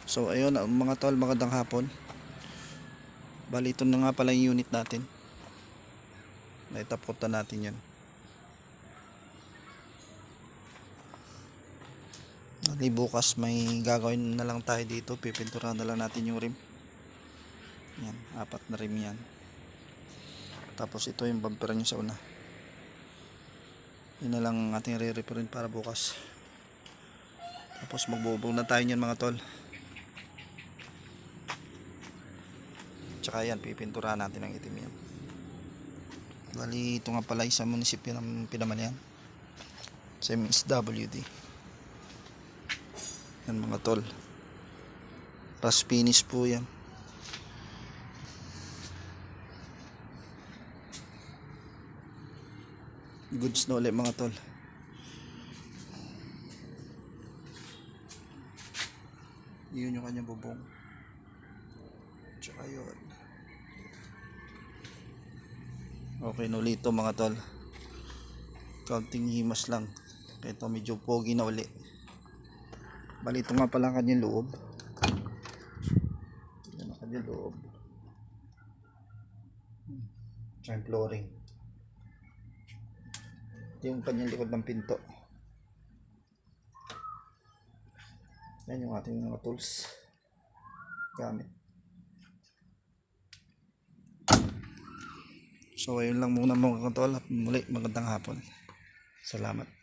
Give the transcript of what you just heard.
So ayun mga tol, magandang hapon. Bali ito na nga pala yung unit natin. Naitaputan natin yan. Bali bukas may gagawin na lang tayo dito. Pipinturahan na lang natin yung rim. Yan, 4 na rim yan. Tapos ito yung bumper nyo sa una. Yun na lang ating re-reparin para bukas. Tapos magbubog na tayo nyan mga tol. Tsaka yan, pipinturahan natin ang itim yan. Bali ito nga pala isang munisipyo ng Pinamalayan, sa MSWD. Yan mga tol, rust finish po yan. Goods na ulit mga tol. Yun yung kanyang bubong. Tsaka yun. Okay na ulit ito mga tol. Counting himas lang. Kaya ito medyo pogi na ulit. Bali ito nga pala ang kanyang loob. Yan ang kanyang loob. Tsaka yung flooring. Ito yung kanyang likod ng pinto. Yan yung ating mga tools gamit. So ayun lang muna mga tol. Muli magandang hapon. Salamat.